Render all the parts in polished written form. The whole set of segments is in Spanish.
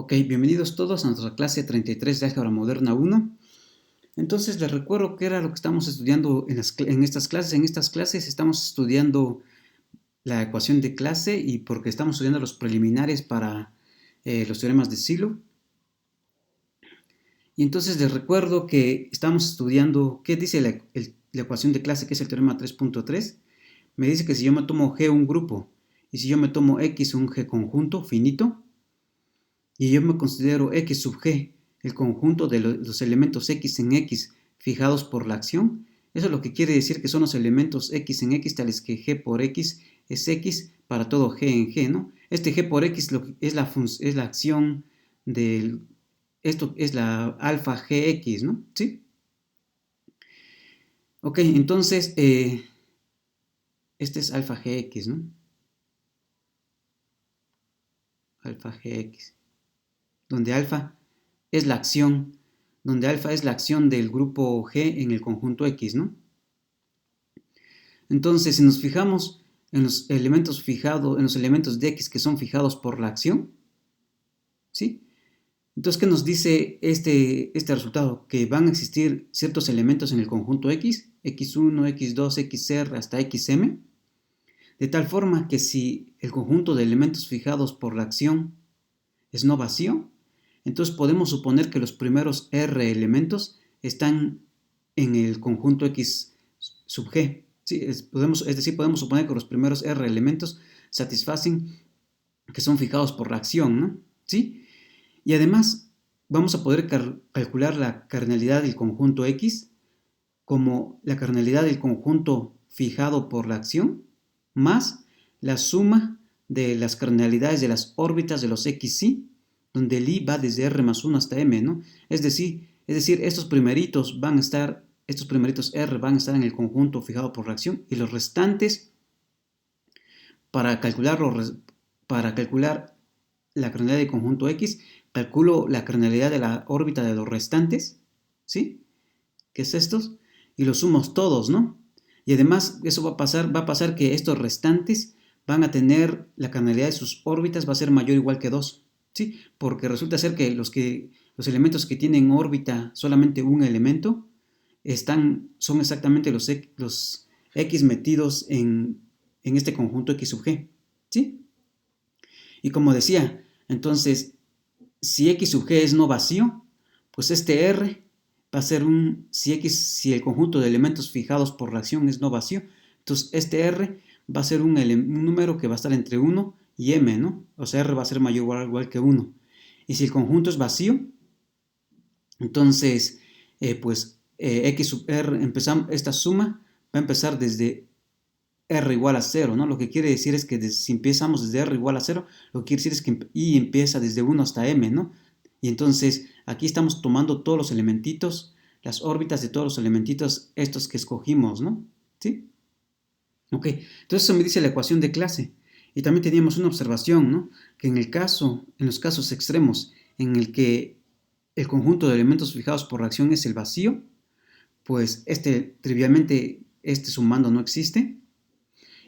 Ok, bienvenidos todos a nuestra clase 33 de Álgebra Moderna 1. Entonces les recuerdo qué era lo que estamos estudiando en estas clases. En estas clases estamos estudiando la ecuación de clase y porque estamos estudiando los preliminares para los teoremas de Silo. Y entonces les recuerdo que estamos estudiando qué dice la ecuación de clase, que es el teorema 3.3. Me dice que si yo me tomo G un grupo y si yo me tomo X un G conjunto finito, y yo me considero X sub G el conjunto de los elementos X en X fijados por la acción, eso es lo que quiere decir que son los elementos X en X, tales que G por X es X para todo G en G, ¿no? Este G por X es la acción del... Esto es la alfa Gx, ¿no? ¿Sí? Ok, entonces, este es alfa Gx, ¿no? Alfa Gx, donde alfa es la acción, del grupo G en el conjunto X, ¿no? Entonces, si nos fijamos en los elementos fijados, en los elementos de X que son fijados por la acción, ¿sí? Entonces, ¿qué nos dice este resultado? Que van a existir ciertos elementos en el conjunto X, X1, X2, XR hasta XM, de tal forma que si el conjunto de elementos fijados por la acción es no vacío, entonces podemos suponer que los primeros R elementos están en el conjunto X sub G. ¿Sí? Es decir, podemos suponer que los primeros R elementos satisfacen que son fijados por la acción, ¿no? ¿Sí? Y además vamos a poder calcular la cardinalidad del conjunto X como la cardinalidad del conjunto fijado por la acción más la suma de las cardinalidades de las órbitas de los XY, donde el I va desde R más 1 hasta M, ¿no? Es decir, estos primeritos R van a estar en el conjunto fijado por la acción y los restantes, para calcular la cardinalidad del conjunto X, calculo la cardinalidad de la órbita de los restantes, ¿sí? Que es estos, y los sumos todos, ¿no? Y además eso va a pasar que estos restantes van a tener la cardinalidad de sus órbitas va a ser mayor o igual que 2, ¿sí? Porque resulta ser que los elementos que tienen órbita solamente un elemento son exactamente los X metidos en este conjunto X sub G, ¿sí? Y como decía, entonces, si X sub G es no vacío, pues este R va a ser si el conjunto de elementos fijados por la acción es no vacío, entonces este R va a ser un número que va a estar entre 1 y M, ¿no? O sea, R va a ser mayor o igual que 1. Y si el conjunto es vacío, entonces, X sub R, esta suma va a empezar desde R igual a 0, ¿no? Lo que quiere decir es que si empezamos desde R igual a 0, lo que quiere decir es que I empieza desde 1 hasta M, ¿no? Y entonces aquí estamos tomando todos los elementitos, las órbitas de todos los elementitos, estos que escogimos, ¿no? ¿Sí? Ok, entonces eso me dice la ecuación de clase. Y también teníamos una observación, ¿no? Que en los casos extremos en el que el conjunto de elementos fijados por reacción es el vacío, pues trivialmente, sumando no existe.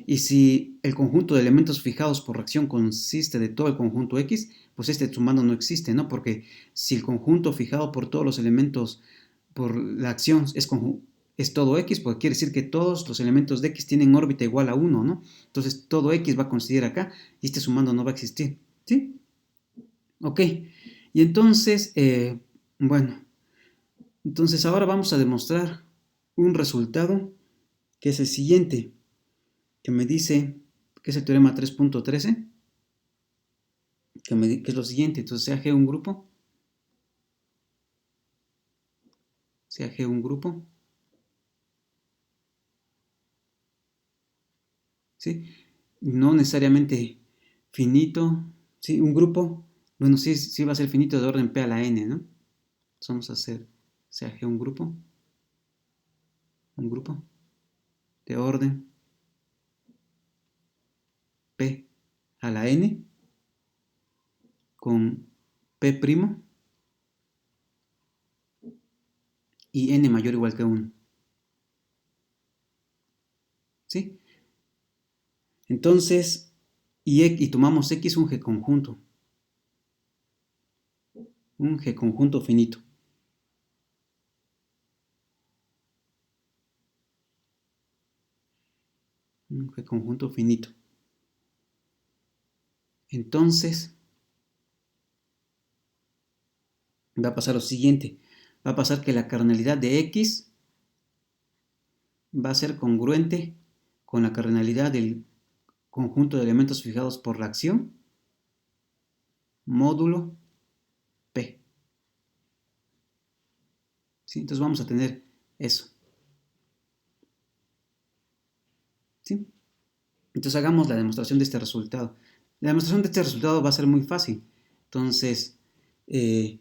Y si el conjunto de elementos fijados por reacción consiste de todo el conjunto X, pues sumando no existe, ¿no? Porque si el conjunto fijado por todos los elementos por la acción es todo X, pues quiere decir que todos los elementos de X tienen órbita igual a 1, ¿no? Entonces todo X va a coincidir acá y sumando no va a existir, ¿sí? Ok, y entonces, bueno, entonces ahora vamos a demostrar un resultado que es el siguiente, que me dice que es el teorema 3.13, que es lo siguiente. Entonces sea G un grupo, ¿sí? No necesariamente finito, ¿sí? Un grupo, bueno, sí va a ser finito de orden P a la N, ¿no? Entonces vamos a hacer sea G un grupo de orden P a la N con P' y N mayor o igual que 1, ¿sí? Entonces, y tomamos X un G conjunto. Un G conjunto finito. Un G conjunto finito. Entonces, va a pasar lo siguiente. Va a pasar que la cardinalidad de X va a ser congruente con la cardinalidad del conjunto de elementos fijados por la acción módulo P. ¿Sí? Entonces vamos a tener eso. ¿Sí? Entonces hagamos la demostración de este resultado. La demostración de este resultado va a ser muy fácil. Entonces, ¿qué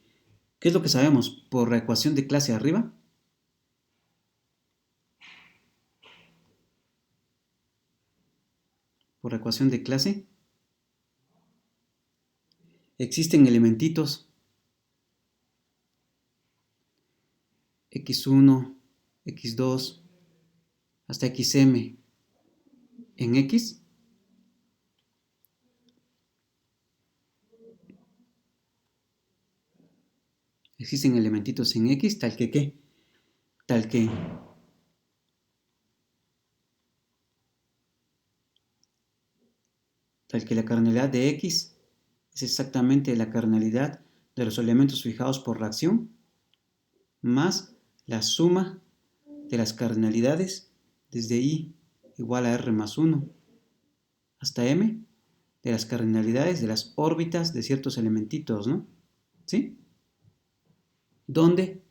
es lo que sabemos por la ecuación de clase arriba? Por la ecuación de clase existen elementitos x1, x2, hasta xm en x. Existen elementitos en x tal que ¿qué? Tal que la cardinalidad de x es exactamente la cardinalidad de los elementos fijados por la acción más la suma de las cardinalidades desde i igual a r más 1 hasta m de las cardinalidades de las órbitas de ciertos elementitos, ¿no? ¿Sí? Donde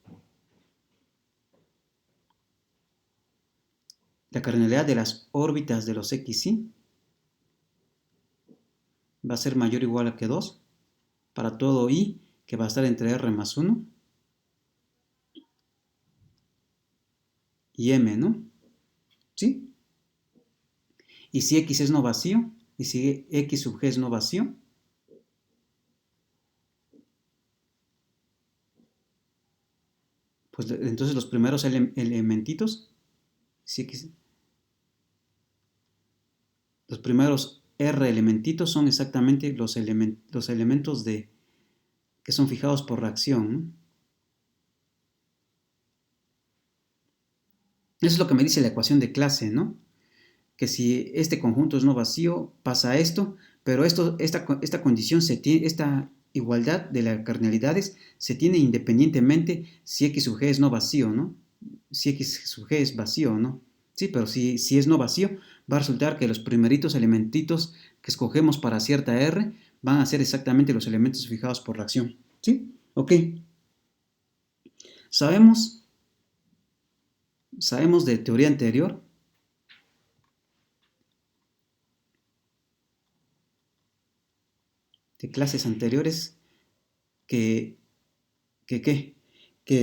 la cardinalidad de las órbitas de los xy va a ser mayor o igual a que 2 para todo i que va a estar entre r más 1 y m, ¿no? ¿Sí? Y si x es no vacío, y si x sub g es no vacío, pues entonces los primeros elementitos, si x, los primeros r elementitos son exactamente los elementos que son fijados por reacción, ¿no? Eso es lo que me dice la ecuación de clase, ¿no? Que si este conjunto es no vacío, pasa esto, pero esta condición esta igualdad de las cardinalidades se tiene independientemente si x sub g es no vacío, ¿no? Si x sub g es vacío, ¿no? Sí, pero si es no vacío, va a resultar que los primeritos elementitos que escogemos para cierta r van a ser exactamente los elementos fijados por la acción. ¿Sí? Ok. Sabemos de teoría anterior de clases anteriores que, que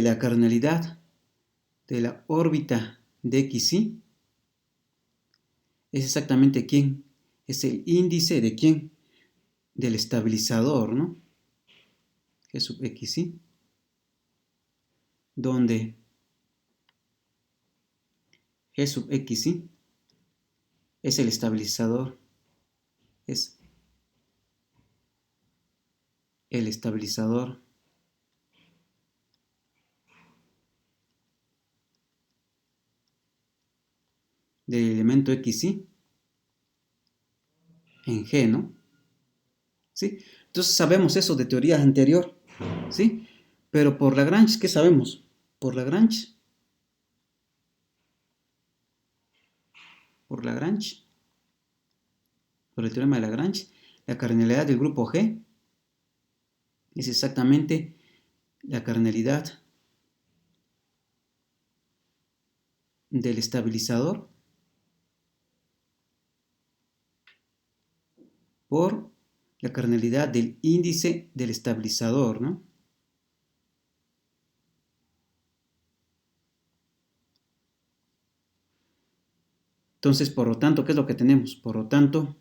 la cardinalidad de la órbita de xy es exactamente quién, es el índice de quién, del estabilizador, ¿no? G sub xy, donde G sub xy es el estabilizador, es el estabilizador del elemento xy en G, ¿no? ¿Sí? Entonces sabemos eso de teoría anterior, ¿sí? Pero por Lagrange, ¿qué sabemos? Por Lagrange, por Lagrange, por el teorema de Lagrange, la cardinalidad del grupo G es exactamente la cardinalidad del estabilizador por la cardinalidad del índice del estabilizador, ¿no? Entonces, por lo tanto, ¿qué es lo que tenemos? Por lo tanto,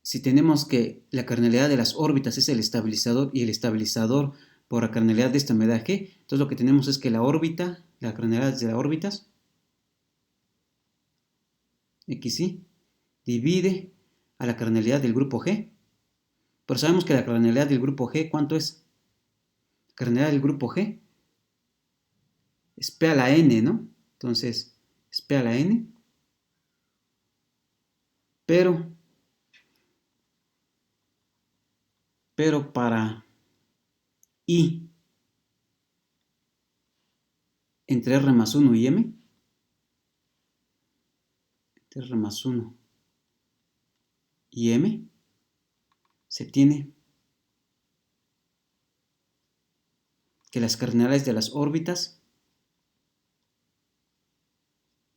si tenemos que la cardinalidad de las órbitas es el estabilizador y el estabilizador por la cardinalidad de esta me da G, entonces lo que tenemos es que la órbita, la cardinalidad de las órbitas, xy, divide a la cardinalidad del grupo G. Pero sabemos que la cardinalidad del grupo G, ¿cuánto es? La cardinalidad del grupo G es P a la N, ¿no? Entonces, es P a la N. Pero para I entre R más 1 y M, entre R más 1 y M, se tiene que las cardinalidades de las órbitas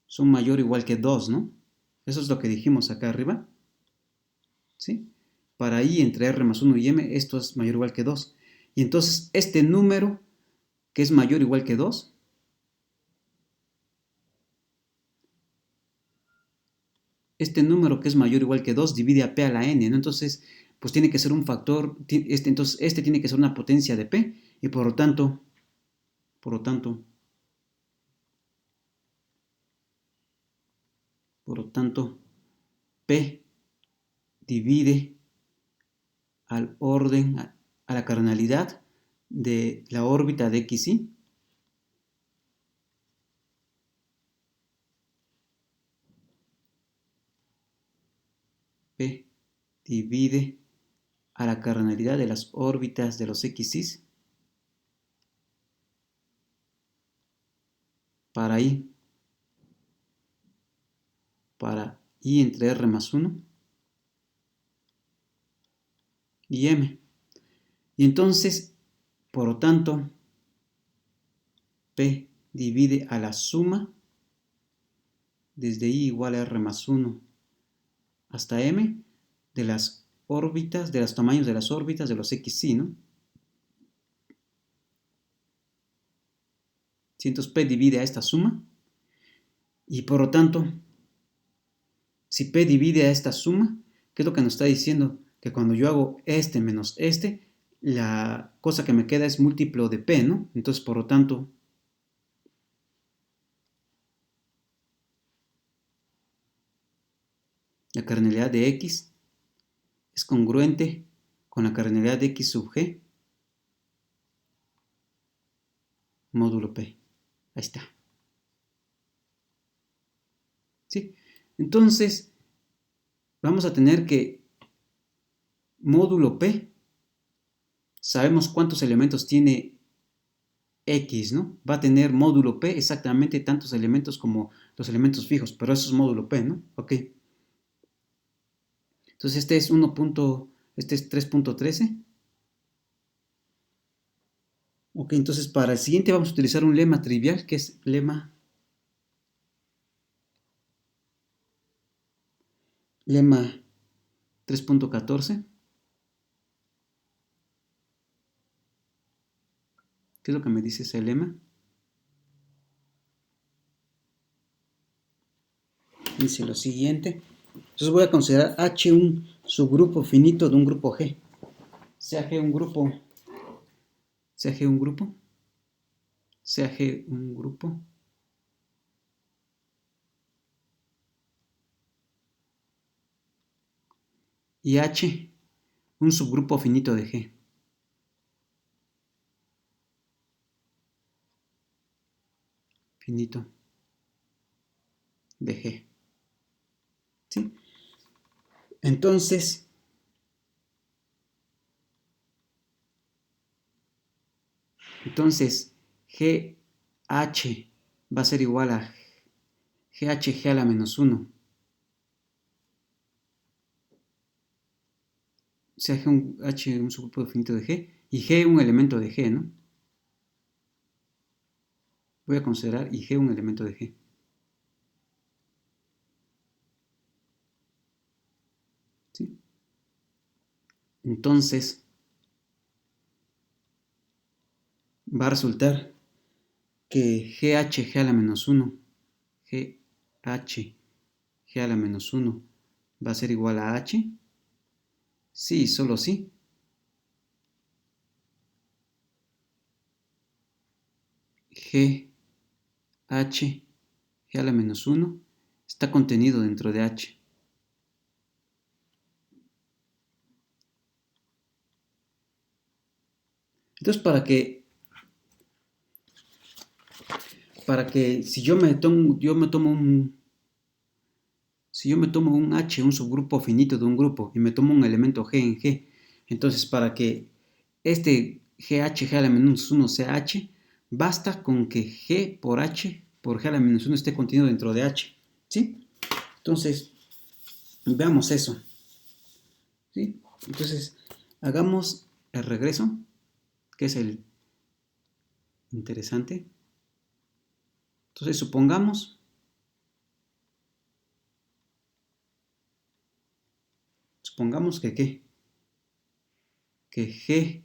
son mayor o igual que 2, ¿no? Eso es lo que dijimos acá arriba, ¿sí? Para I entre R más 1 y M, esto es mayor o igual que 2. Y entonces este número que es mayor o igual que 2, este número que es mayor o igual que 2 divide a P a la N, ¿no? Entonces, pues tiene que ser un factor, entonces este tiene que ser una potencia de P, y por lo tanto, P divide al orden, a la cardinalidad de la órbita de XY. P divide a la cardinalidad de las órbitas de los XY para I entre R más 1 y M. Y entonces, por lo tanto, P divide a la suma desde I igual a R más 1 hasta M de las órbitas, de los tamaños de las órbitas de los XY, ¿no? Si entonces P divide a esta suma, y por lo tanto, si P divide a esta suma, ¿qué es lo que nos está diciendo? Que cuando yo hago este menos este, la cosa que me queda es múltiplo de P, ¿no? Entonces, por lo tanto, la cardinalidad de X es congruente con la cardinalidad de X sub G módulo P. Ahí está. ¿Sí? Entonces, vamos a tener que módulo P, sabemos cuántos elementos tiene X, ¿no? Va a tener módulo P exactamente tantos elementos como los elementos fijos, pero eso es módulo P, ¿no? Ok. Entonces este es 3.13. Ok, entonces para el siguiente vamos a utilizar un lema trivial, que es lema 3.14. ¿Qué es lo que me dice ese lema? Dice lo siguiente. Entonces voy a considerar H un subgrupo finito de un grupo G. Sea G un grupo, sea G un grupo, sea G un grupo y H un subgrupo finito de G. Finito de G. ¿Sí? Entonces, GH va a ser igual a GH a la menos 1. O sea, H un subgrupo finito de G y G un elemento de G, ¿no? Voy a considerar y G un elemento de G. ¿Sí? Entonces, va a resultar que GH a la menos 1, GH a la menos 1 va a ser igual a H. Sí, solo sí. GH a la menos 1 está contenido dentro de H. Entonces, para que si yo me tomo un H, un subgrupo finito de un grupo, y me tomo un elemento G en G, entonces para que este G a la menos 1 sea H, basta con que G por H por G a la menos 1 esté contenido dentro de H. ¿Sí? Entonces, veamos eso. ¿Sí? Entonces, hagamos el regreso, que es el interesante. Entonces, supongamos que ¿qué? Que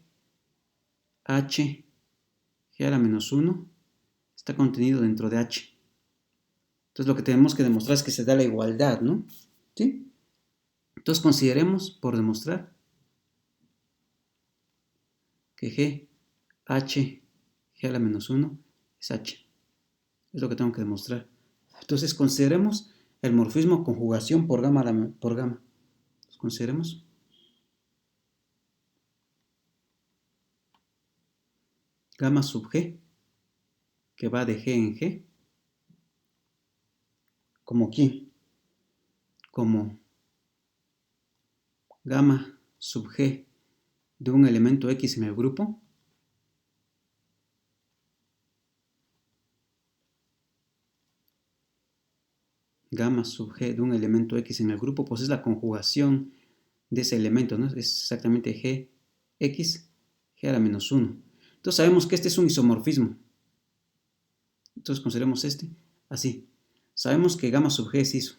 H a la menos 1 está contenido dentro de H. Entonces, lo que tenemos que demostrar es que se da la igualdad, ¿no? ¿Sí? Entonces, consideremos, por demostrar, que H a la menos 1 es H. Es lo que tengo que demostrar. Entonces, consideremos el morfismo conjugación por gamma. Entonces, consideremos gamma sub G, que va de G en G, como ¿quién? Como gamma sub G de un elemento X en el grupo, gamma sub G de un elemento X en el grupo, pues es la conjugación de ese elemento, ¿no? Es exactamente Gx, G a la menos 1. Entonces sabemos que este es un isomorfismo. Entonces consideremos este así. Sabemos que gamma sub G es iso.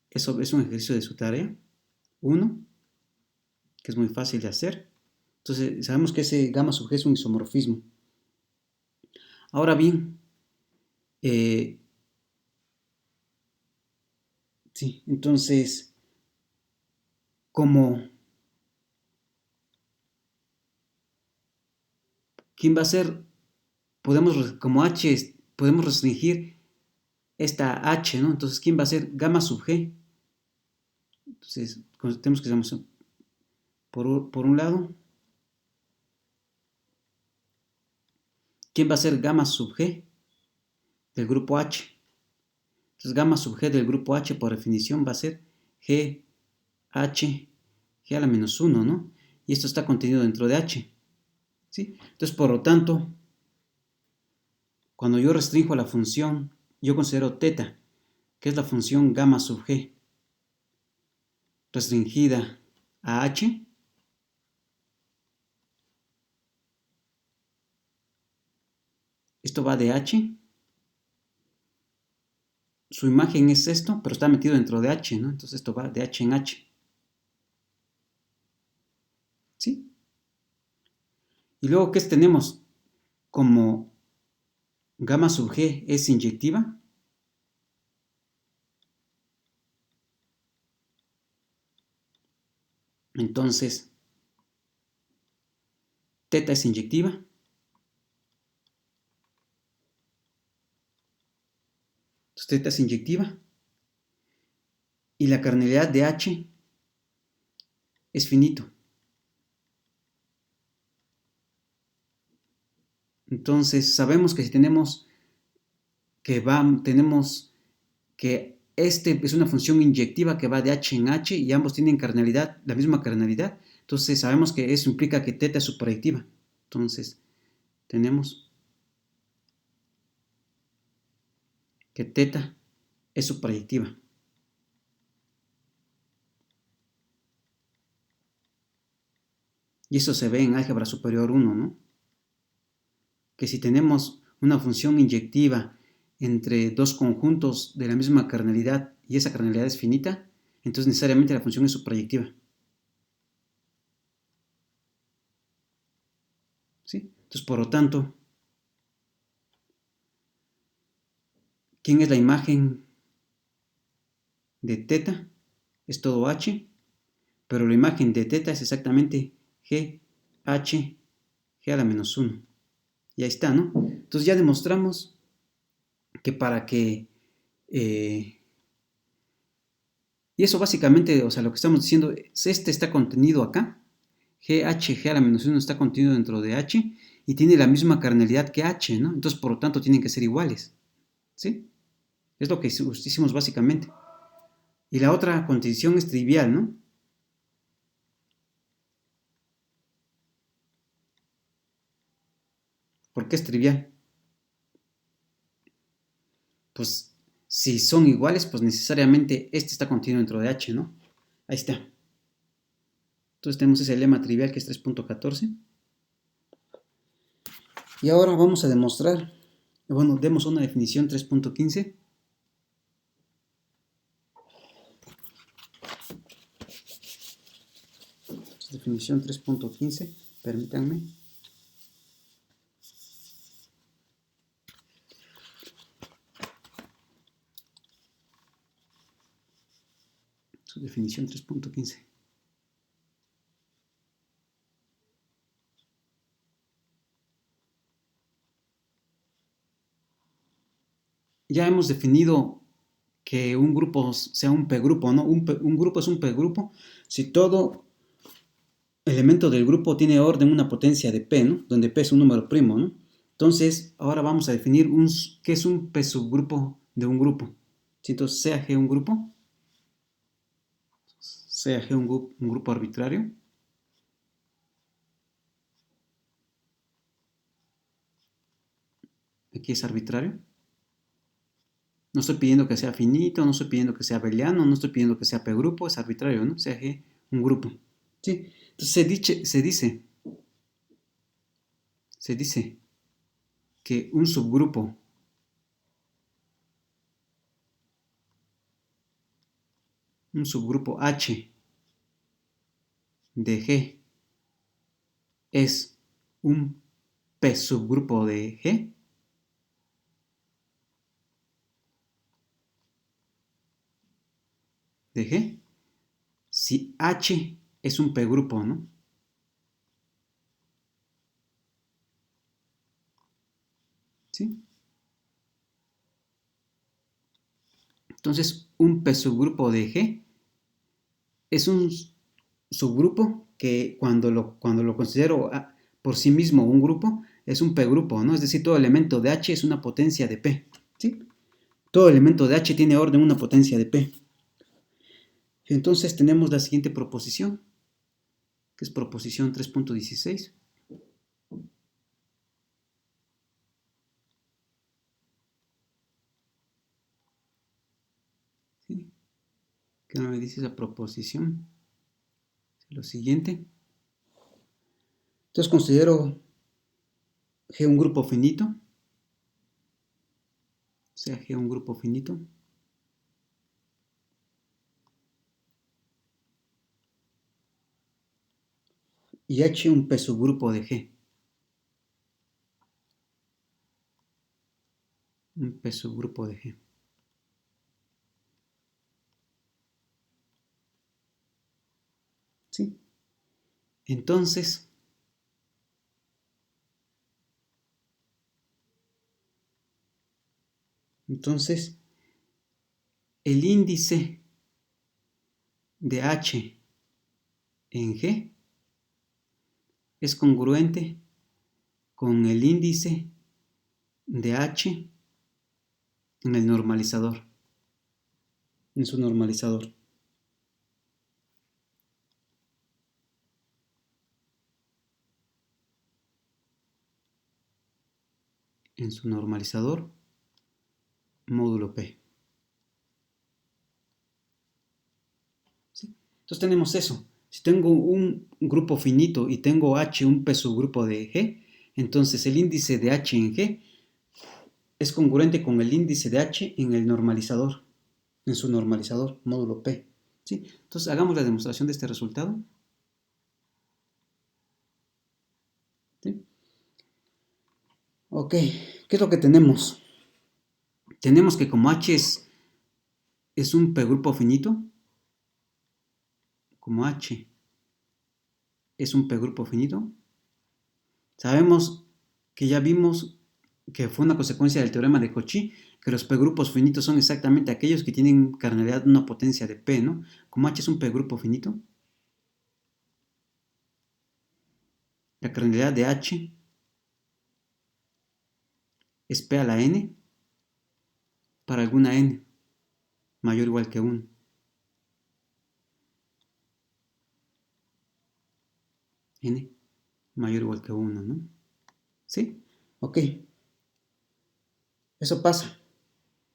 Eso es un ejercicio de su tarea 1, que es muy fácil de hacer. Entonces sabemos que ese gamma sub G es un isomorfismo. Ahora bien, sí, entonces, como ¿quién va a ser? Como H, podemos restringir esta H, ¿no? Entonces, ¿quién va a ser? Gamma sub G. Entonces, tenemos que llamar por un lado, ¿quién va a ser gamma sub G del grupo H? Entonces, gamma sub G del grupo H, por definición, va a ser G, H, G a la menos 1, ¿no? Y esto está contenido dentro de H, ¿sí? Entonces, por lo tanto, cuando yo restringo la función, yo considero teta, que es la función gamma sub G, restringida a H, esto va de H, su imagen es esto, pero está metido dentro de H, ¿no? Entonces esto va de H en H. ¿Sí? Y luego, ¿qué tenemos? Como gamma sub G es inyectiva, entonces teta es inyectiva, entonces teta es inyectiva, y la cardinalidad de H es finito. Entonces sabemos que si tenemos que este es una función inyectiva que va de H en H y ambos tienen cardinalidad, la misma cardinalidad. Entonces sabemos que eso implica que teta es subproyectiva. Entonces tenemos que teta es subproyectiva. Y eso se ve en álgebra superior 1, ¿no? Que si tenemos una función inyectiva entre dos conjuntos de la misma cardinalidad y esa cardinalidad es finita, entonces necesariamente la función es subproyectiva. ¿Sí? Entonces, por lo tanto, ¿quién es la imagen de teta? Es todo H, pero la imagen de teta es exactamente G, H, G a la menos 1. Y ahí está, ¿no? Entonces ya demostramos que para que Y eso básicamente, o sea, lo que estamos diciendo es este está contenido acá, G a la menos 1 está contenido dentro de H y tiene la misma cardinalidad que H, ¿no? Entonces, por lo tanto, tienen que ser iguales, ¿sí? Es lo que hicimos básicamente. Y la otra condición es trivial, ¿no? ¿Por qué es trivial? Pues si son iguales, pues necesariamente este está contenido dentro de H, ¿no? Ahí está. Entonces tenemos ese lema trivial que es 3.14. Y ahora vamos a demostrar, bueno, demos una definición 3.15. Definición 3.15, permítanme. Su definición 3.15. Ya hemos definido que un grupo sea un P-grupo, ¿no? Un grupo es un P-grupo si todo elemento del grupo tiene orden una potencia de P, ¿no? Donde P es un número primo, ¿no? Entonces, ahora vamos a definir qué es un P subgrupo de un grupo. Si entonces sea G un grupo, sea G un grupo arbitrario. Aquí es arbitrario. No estoy pidiendo que sea finito, no estoy pidiendo que sea abeliano, no estoy pidiendo que sea P grupo, es arbitrario, ¿no? Sea G un grupo. ¿Sí? Entonces se dice que un subgrupo H de G es un P subgrupo de G si H es un P grupo, ¿no? ¿Sí? Entonces, un P subgrupo de G es un subgrupo que cuando lo considero por sí mismo un grupo, es un P grupo, ¿no? Es decir, todo elemento de H es una potencia de P, ¿sí? Todo elemento de H tiene orden una potencia de P. Entonces tenemos la siguiente proposición, que es proposición 3.16. ¿Sí? ¿Qué me dice esa proposición? Lo siguiente. Entonces considero G un grupo finito, sea G un grupo finito, y H un P subgrupo de G. Un P subgrupo de G. ¿Sí? Entonces, el índice de H en G es congruente con el índice de H en el normalizador, en su normalizador. En su normalizador módulo P. ¿Sí? Entonces tenemos eso. Si tengo un grupo finito y tengo H un P subgrupo de G, entonces el índice de H en G es congruente con el índice de H en el normalizador, en su normalizador módulo P. ¿Sí? Entonces hagamos la demostración de este resultado. ¿Sí? Ok, ¿qué es lo que tenemos? Tenemos que como H es un P grupo finito, como H es un P grupo finito, sabemos que ya vimos que fue una consecuencia del teorema de Cauchy, que los p-grupos finitos son exactamente aquellos que tienen cardinalidad de una potencia de p, ¿no? Como h es un p-grupo finito, la cardinalidad de h es p a la n para alguna n mayor o igual que 1. N mayor o igual que 1, ¿no? ¿Sí? Ok. Eso pasa.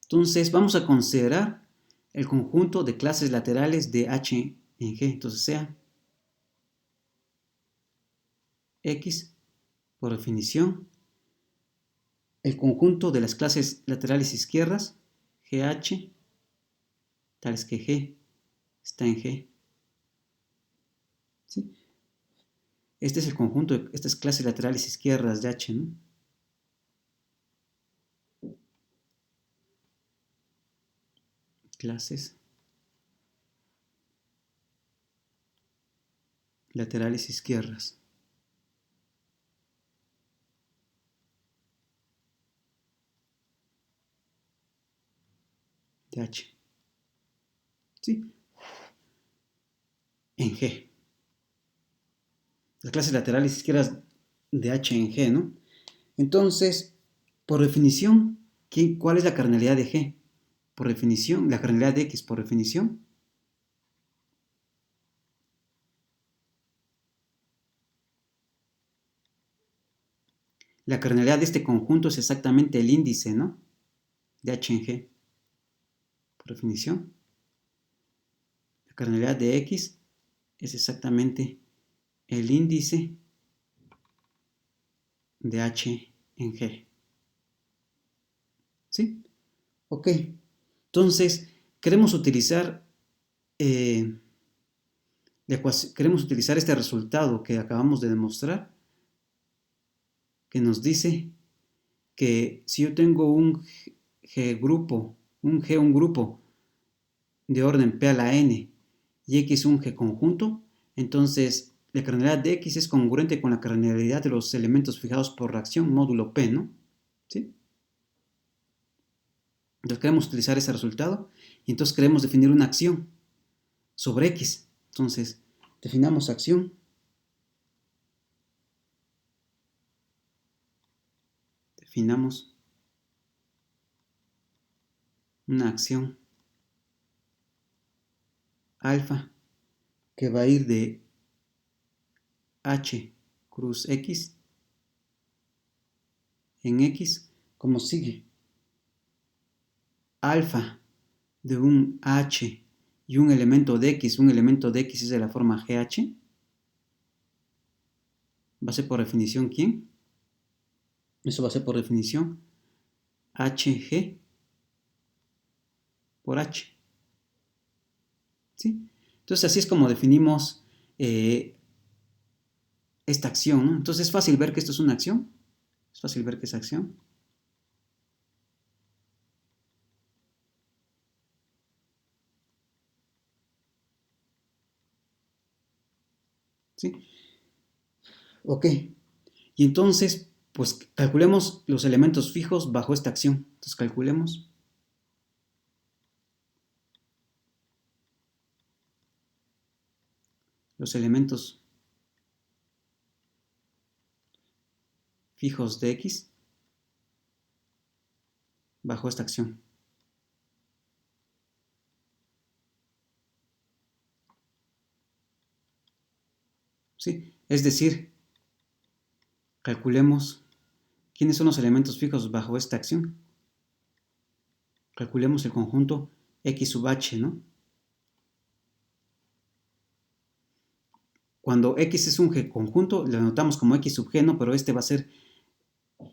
Entonces vamos a considerar el conjunto de clases laterales de H en G. Entonces sea X, por definición, el conjunto de las clases laterales izquierdas, GH, tales que G está en G. ¿Sí? Este es el conjunto de estas clases laterales izquierdas de H, ¿no? Clases laterales izquierdas de H. ¿Sí? En G. Las clases laterales izquierdas de H en G, ¿no? Entonces, por definición, ¿cuál es la cardinalidad de G? Por definición, la cardinalidad de X, por definición, la cardinalidad de este conjunto es exactamente el índice, ¿no? De H en G, por definición. La cardinalidad de X es exactamente el índice de H en G. ¿Sí? Ok. Entonces, queremos utilizar, queremos utilizar este resultado que acabamos de demostrar, que nos dice que si yo tengo un grupo, un grupo de orden P a la n y X un G conjunto, entonces la cardinalidad de X es congruente con la cardinalidad de los elementos fijados por reacción módulo P, ¿no? ¿Sí? Entonces queremos utilizar ese resultado y entonces queremos definir una acción sobre X. Entonces, definamos acción. Definamos una acción alfa que va a ir de H cruz X en X como sigue. Alfa de un H y un elemento de X es de la forma GH, va a ser por definición ¿quién? Eso va a ser por definición HG por H. ¿Sí? Entonces así es como definimos esta acción, ¿no? Entonces es fácil ver que esto es una acción. Es fácil ver que es acción. ¿Sí? Ok. Y entonces, pues calculemos los elementos fijos bajo esta acción. Entonces calculemos los elementos fijos de X bajo esta acción. ¿Sí? Es decir, calculemos quiénes son los elementos fijos bajo esta acción. Calculemos el conjunto X sub H, ¿no? Cuando X es un G conjunto, lo anotamos como X sub G, ¿no? Pero este va a ser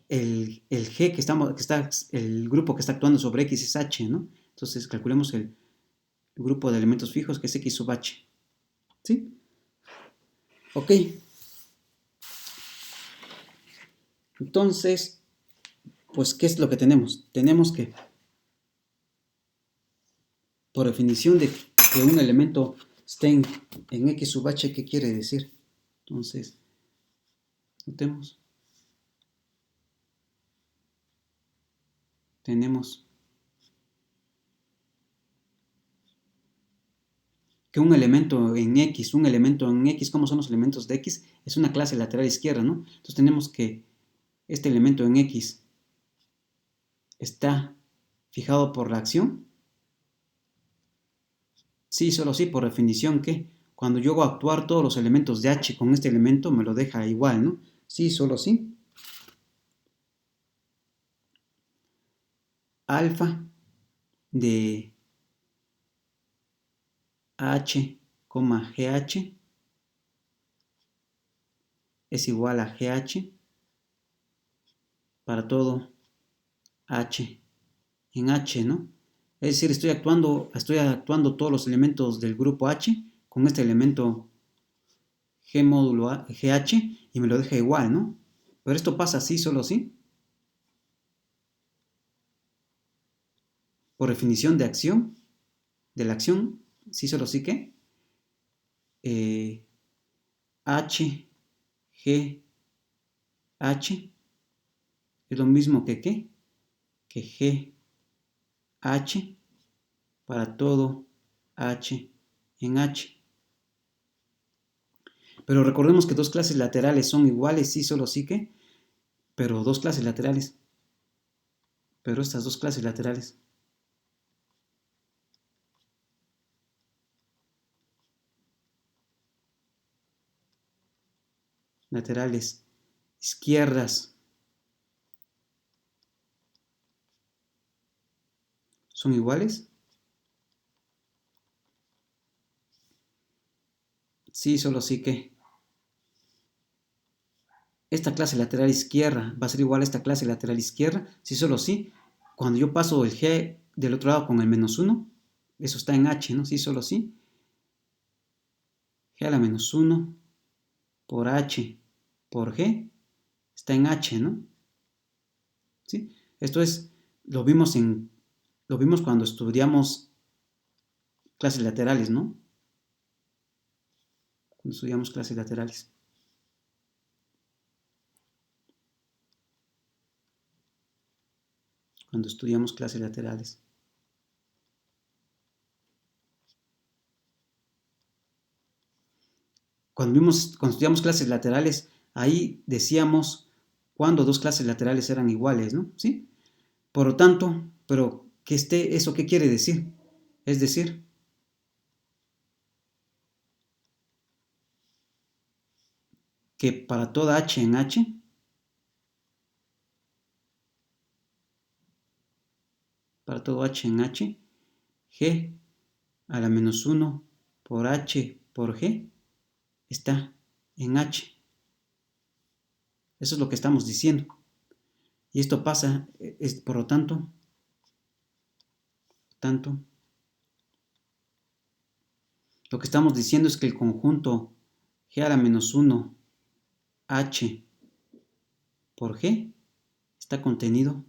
el G el grupo que está actuando sobre X es H, ¿no? Entonces calculemos el grupo de elementos fijos que es X sub H. ¿Sí? Ok. Entonces, pues, ¿qué es lo que tenemos? Tenemos que, por definición de que un elemento esté en X sub H, ¿qué quiere decir? Entonces, notemos. Tenemos que un elemento en X, ¿cómo son los elementos de X? Es una clase lateral izquierda, ¿no? Entonces tenemos que este elemento en X está fijado por la acción. Sí, solo sí, por definición que cuando yo hago actuar todos los elementos de H con este elemento me lo deja igual, ¿no? Sí, solo sí. Alfa de H, GH es igual a GH para todo H en H, ¿no? Es decir, estoy actuando todos los elementos del grupo H con este elemento G módulo GH y me lo deja igual, ¿no? Pero esto pasa así, solo así. Por definición de acción, de la acción, sí, solo sí que H, G, H es lo mismo que ¿qué? Que G, H para todo H en H. Pero recordemos que dos clases laterales son iguales, sí, solo sí que, pero dos clases laterales. Pero estas dos clases laterales. Laterales izquierdas son iguales. Sí, solo sí que esta clase lateral izquierda va a ser igual a esta clase lateral izquierda. Sí, solo sí. Cuando yo paso el G del otro lado con el -1, eso está en H, ¿no? Sí, solo sí. G a la -1 por H por G está en H, ¿no? ¿Sí? Esto es, lo vimos cuando estudiamos clases laterales, ¿no? Cuando estudiamos clases laterales. Cuando estudiamos clases laterales. Cuando estudiamos clases laterales, ahí decíamos cuando dos clases laterales eran iguales, ¿no? ¿Sí? Por lo tanto, pero que esté, ¿eso qué quiere decir? Es decir, que para toda H en H, para todo H en H, G a la -1 por H por G está en H. Eso es lo que estamos diciendo. Y esto pasa, por lo tanto, lo que estamos diciendo es que el conjunto G a la -1 H por G está contenido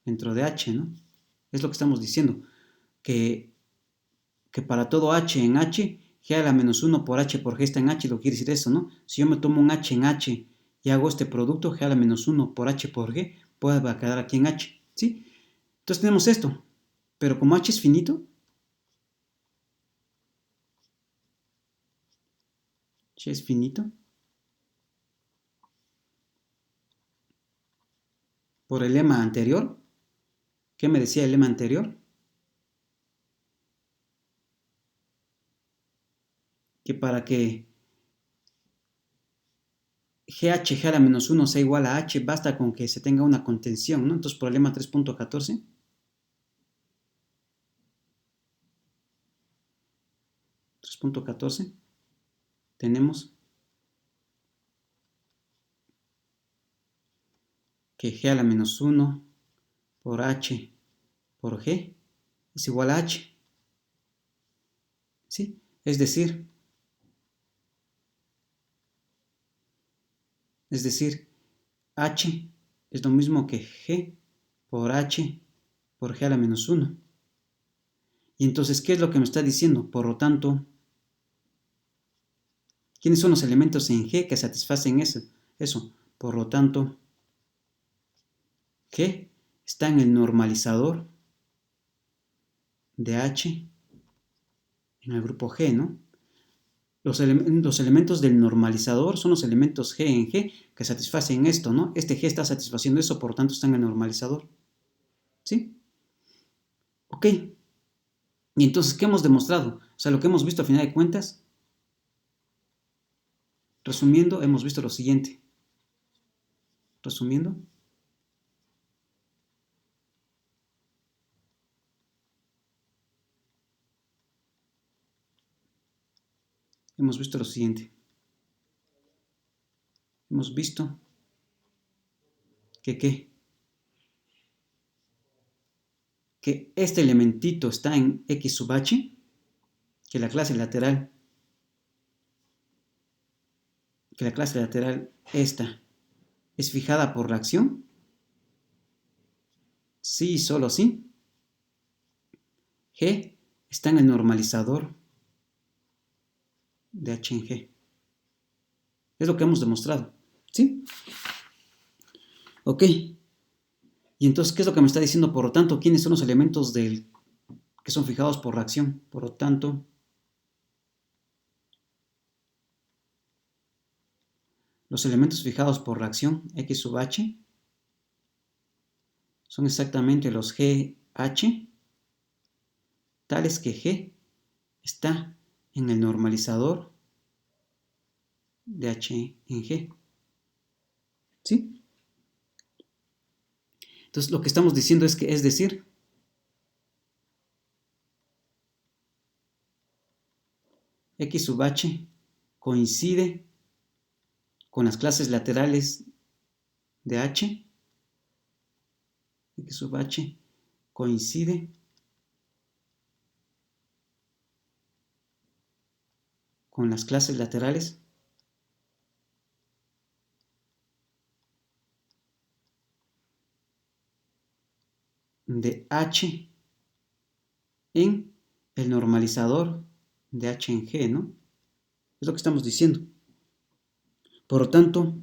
dentro de H, ¿no? Es lo que estamos diciendo, que para todo H en H, G a la -1 por H por G está en H, lo que quiere decir eso, ¿no? Si yo me tomo un H en H y hago este producto, G a la -1 por H por G, puede quedar aquí en H, ¿sí? Entonces tenemos esto, pero como H es finito, H es finito, por el lema anterior, ¿qué me decía el lema anterior? Que para que GH, G a la -1 sea igual a H, basta con que se tenga una contención, ¿no? Entonces, problema 3.14. 3.14 tenemos que G a la -1 por H por G es igual a H. ¿Sí? Es decir, H es lo mismo que G por H por G a la -1. Y entonces, ¿qué es lo que me está diciendo? Por lo tanto, ¿quiénes son los elementos en G que satisfacen eso? Por lo tanto, G está en el normalizador de H en el grupo G, ¿no? Los elementos del normalizador son los elementos G en G que satisfacen esto, ¿no? Este G está satisfaciendo eso, por lo tanto está en el normalizador. ¿Sí? Ok. Y entonces, ¿qué hemos demostrado? O sea, lo que hemos visto a final de cuentas, resumiendo, hemos visto lo siguiente. Resumiendo, hemos visto lo siguiente. Hemos visto que ¿qué? Que este elementito está en X sub H, que la clase lateral, esta es fijada por la acción, sí y solo sí. G está en el normalizador de H en G. Es lo que hemos demostrado, ¿sí? Ok. Y entonces, ¿qué es lo que me está diciendo? Por lo tanto, ¿quiénes son los elementos que son fijados por reacción? Por lo tanto, los elementos fijados por reacción X sub H son exactamente los GH, tales que G está en el normalizador de H en G. ¿Sí? Entonces, lo que estamos diciendo es que, es decir, X sub H coincide con las clases laterales de H. X sub H coincide con las clases laterales de H en el normalizador de H en G, ¿no? Es lo que estamos diciendo. Por lo tanto,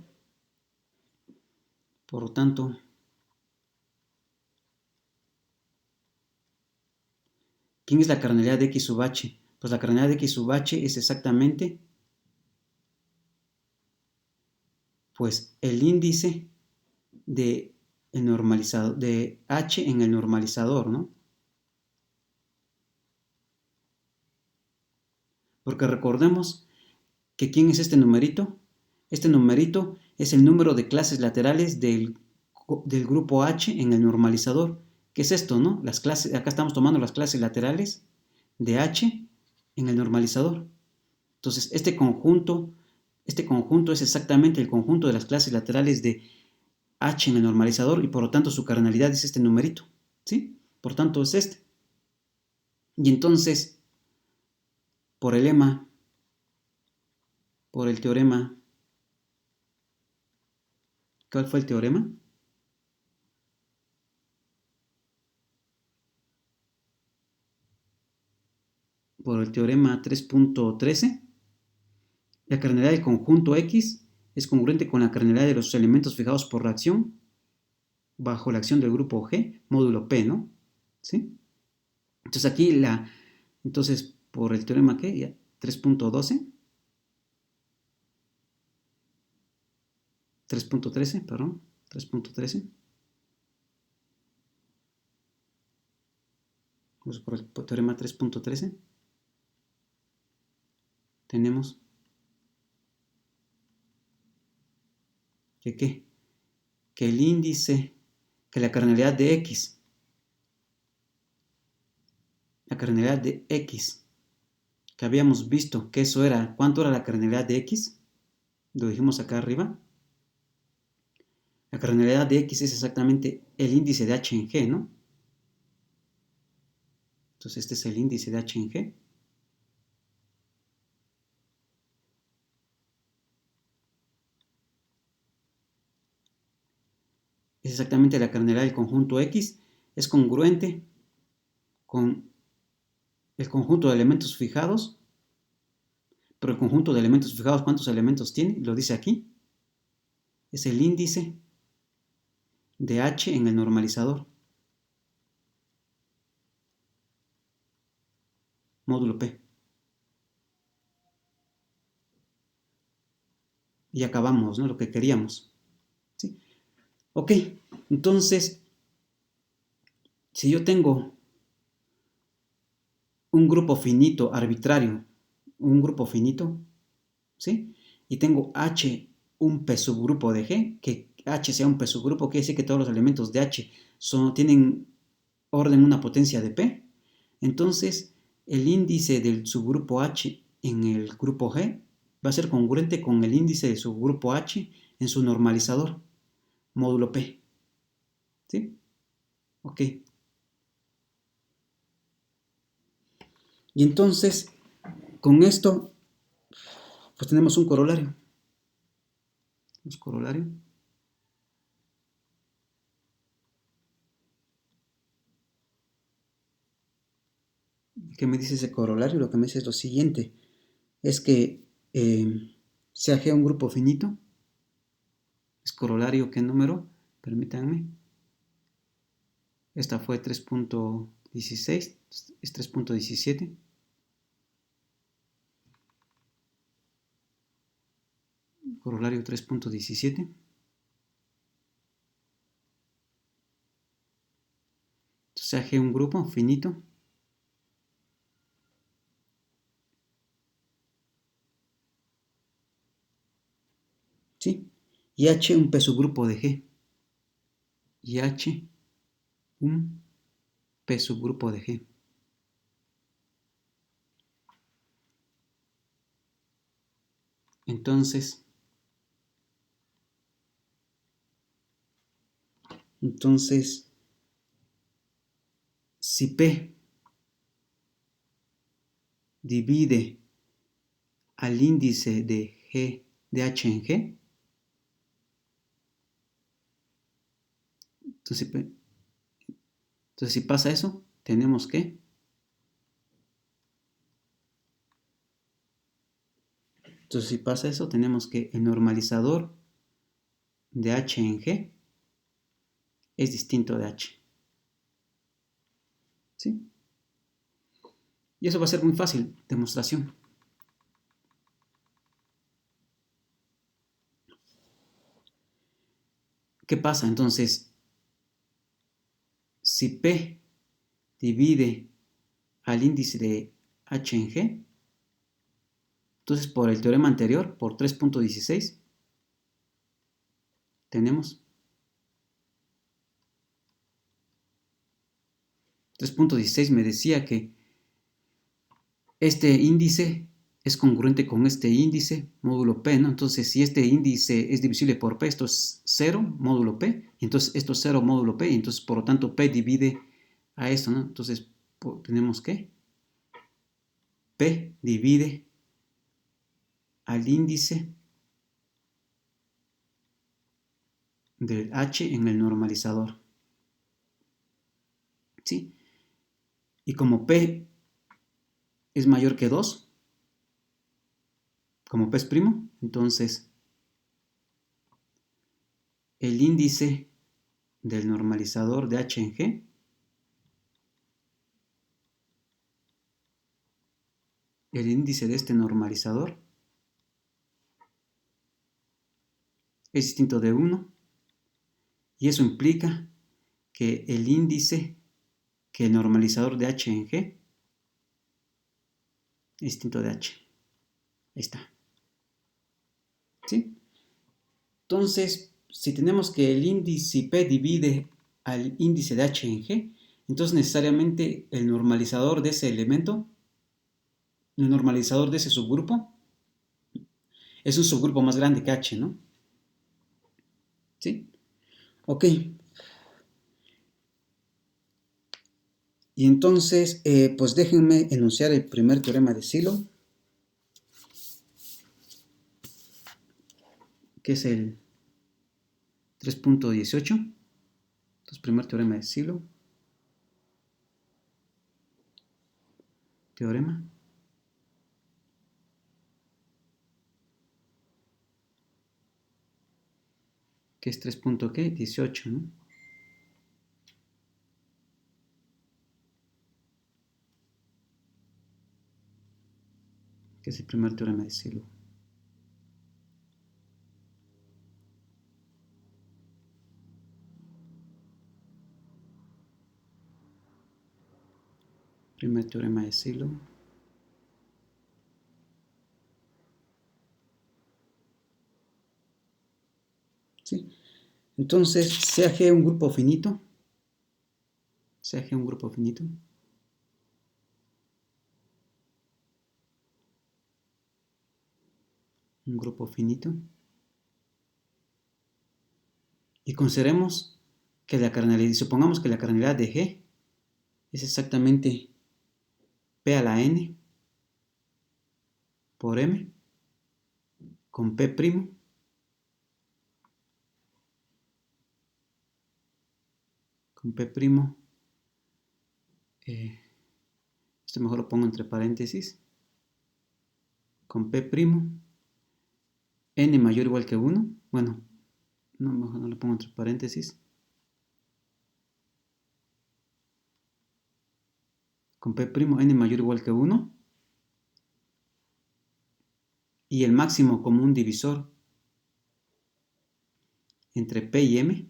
¿quién es la cardinalidad de X sub H? Pues la cardinalidad de X sub H es exactamente, pues, el índice de, de H en el normalizador, ¿no? Porque recordemos que ¿quién es este numerito? Este numerito es el número de clases laterales del grupo H en el normalizador. ¿Qué es esto, no? Las clases, acá estamos tomando las clases laterales de H en el normalizador. Entonces, este conjunto es exactamente el conjunto de las clases laterales de H en el normalizador y por lo tanto su cardinalidad es este numerito, ¿sí? Por tanto es este. Y entonces, por el lema, por el teorema, ¿cuál fue el teorema? Por el teorema 3.13, la cardinalidad del conjunto X es congruente con la cardinalidad de los elementos fijados por reacción bajo la acción del grupo G, módulo P, ¿no? ¿Sí? Entonces aquí entonces por el teorema ¿qué? 3.12, 3.13, perdón, 3.13. Pues por el teorema 3.13 tenemos que ¿qué? Que el índice, que la cardinalidad de X, la cardinalidad de X, que habíamos visto que eso era, ¿cuánto era la cardinalidad de X? Lo dijimos acá arriba. La cardinalidad de X es exactamente el índice de H en G, ¿no? Entonces este es el índice de H en G. Es exactamente la cardinalidad del conjunto X. Es congruente con el conjunto de elementos fijados. Pero el conjunto de elementos fijados, ¿cuántos elementos tiene? Lo dice aquí. Es el índice de H en el normalizador. Módulo P. y acabamos, ¿no? Lo que queríamos. ¿Sí? Ok, entonces, si yo tengo un grupo finito arbitrario, un grupo finito, ¿sí? Y tengo H un P subgrupo de G, que H sea un P subgrupo, quiere decir que todos los elementos de H tienen orden una potencia de P. Entonces, el índice del subgrupo H en el grupo G va a ser congruente con el índice del subgrupo H en su normalizador, módulo P. ¿Sí? Ok. Y entonces, con esto, pues tenemos un corolario. ¿Un corolario? ¿Qué me dice ese corolario? Lo que me dice es lo siguiente. Es que sea G un grupo finito. ¿Es corolario qué número? Permítanme. Esta fue 3.16. Es 3.17. Corolario 3.17. Sea G un grupo finito. ¿Sí? Y H un P subgrupo de G. Y H un P subgrupo de G. Entonces, si P divide al índice de G de H en G, entonces si pasa eso, tenemos que el normalizador de H en G es distinto de H. ¿Sí? Y eso va a ser muy fácil, demostración. ¿Qué pasa? Entonces, si P divide al índice de H en G, entonces por el teorema anterior, por 3.16, tenemos 3.16 me decía que este índice es congruente con este índice, módulo P, ¿no? Entonces, si este índice es divisible por P, esto es 0, módulo P, y entonces esto es 0, módulo P, y entonces, por lo tanto, P divide a esto, ¿no? Entonces, tenemos que P divide al índice del H en el normalizador, ¿sí? Y como P es mayor que 2, como P es primo, entonces el índice del normalizador de H en G, el índice de este normalizador es distinto de 1, y eso implica que el índice, que el normalizador de H en G es distinto de H. Ahí está. ¿Sí? Entonces, si tenemos que el índice P divide al índice de H en G, entonces necesariamente el normalizador de ese elemento, el normalizador de ese subgrupo, es un subgrupo más grande que H, ¿no? ¿Sí? Ok. Y entonces, pues déjenme enunciar el primer teorema de Sylow, que es el 3.18. Entonces, primer teorema de Sylow. Teorema. Que es 3.18, ¿no? Que es el primer teorema de Sylow. Primer teorema de Silo. ¿Sí? Entonces, sea G un grupo finito. Sea G un grupo finito. Un grupo finito. Y consideremos que la cardinalidad, supongamos que la cardinalidad de G es exactamente P a la N por M con P'. Con P'. Esto mejor lo pongo entre paréntesis. Con P'. N mayor o igual que 1. Bueno, no, mejor no lo pongo entre paréntesis. Con P', N mayor o igual que 1. Y el máximo común divisor entre P y M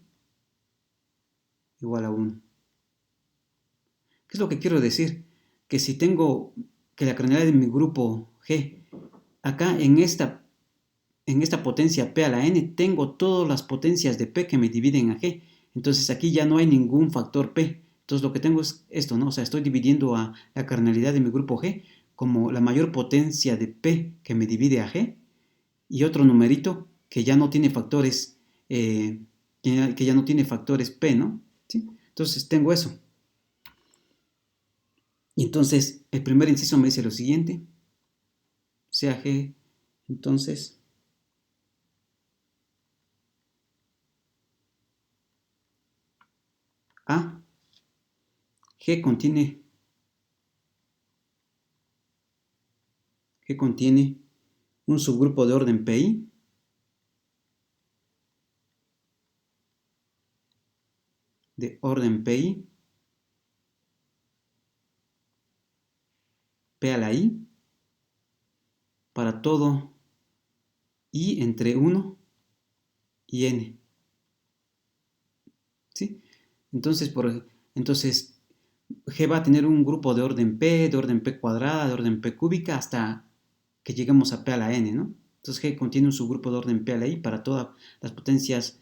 igual a 1. ¿Qué es lo que quiero decir? Que si tengo que la cardinalidad de mi grupo G, acá en esta potencia P a la N, tengo todas las potencias de P que me dividen a G. Entonces aquí ya no hay ningún factor P. Entonces lo que tengo es esto, ¿no? O sea, estoy dividiendo a la cardinalidad de mi grupo G como la mayor potencia de P que me divide a G y otro numerito que ya no tiene factores, que ya no tiene factores P, ¿no? ¿Sí? Entonces tengo eso. Y entonces el primer inciso me dice lo siguiente, sea G, entonces, A, G contiene un subgrupo de orden Pi P a la I, para todo I entre 1 y N. ¿Sí? Entonces, G va a tener un grupo de orden P cuadrada, de orden P cúbica, hasta que lleguemos a P a la N, ¿no? Entonces G contiene un subgrupo de orden P a la I para todas las potencias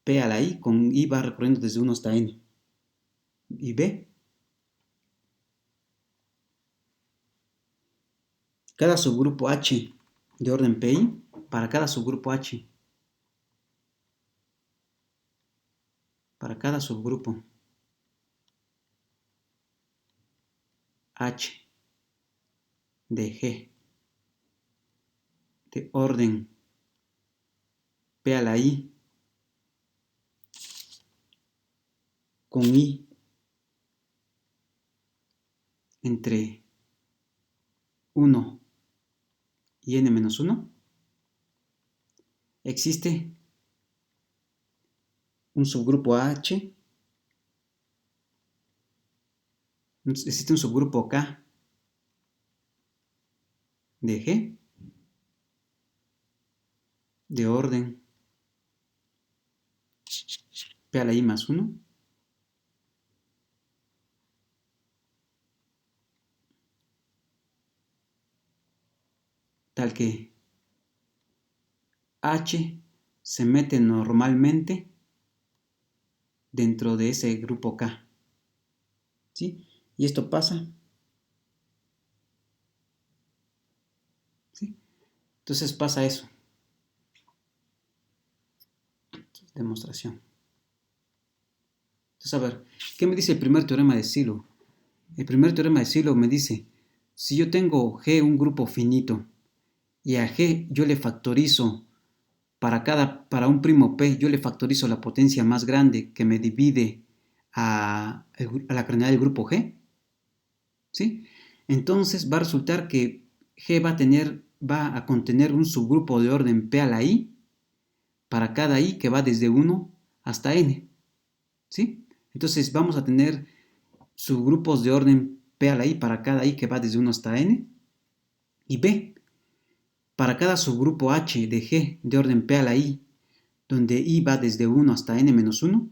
P a la I, con I va recorriendo desde 1 hasta N. Y B, cada subgrupo H de orden Pi, para cada subgrupo H, para cada subgrupo H de G de orden P a la I con I entre 1 y N menos 1, existe un subgrupo H, existe un subgrupo K de G de orden P a la I más 1, tal que H se mete normalmente dentro de ese grupo K. ¿Sí? Y esto pasa. ¿Sí? Entonces pasa eso. Demostración. Entonces, a ver, ¿qué me dice el primer teorema de Silo? El primer teorema de Silo me dice, si yo tengo G un grupo finito y a G yo le factorizo para un primo P, yo le factorizo la potencia más grande que me divide a la cardinalidad del grupo G, ¿sí? Entonces va a resultar que G va a contener un subgrupo de orden P a la I para cada I que va desde 1 hasta N, ¿sí? Entonces vamos a tener subgrupos de orden P a la I para cada I que va desde 1 hasta N, y B, para cada subgrupo H de G de orden P a la I, donde I va desde 1 hasta N menos 1,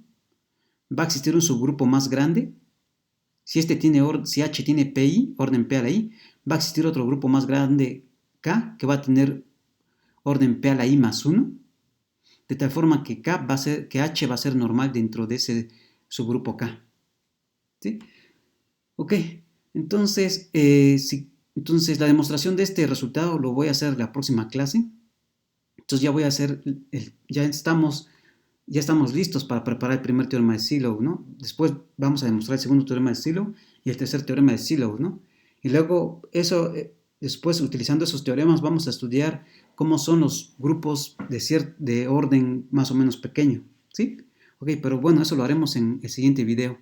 va a existir un subgrupo más grande, si H tiene PI, orden P a la I, va a existir otro grupo más grande K que va a tener orden P a la I más 1, de tal forma que H va a ser normal dentro de ese subgrupo K. ¿Sí? Ok, entonces, entonces la demostración de este resultado lo voy a hacer la próxima clase. Entonces ya voy a hacer, ya estamos listos para preparar el primer teorema de Sylow, ¿no? Después vamos a demostrar el segundo teorema de Sylow y el tercer teorema de Sylow, ¿no? Y luego después utilizando esos teoremas vamos a estudiar cómo son los grupos de orden más o menos pequeño, ¿sí? Ok, pero bueno, eso lo haremos en el siguiente video.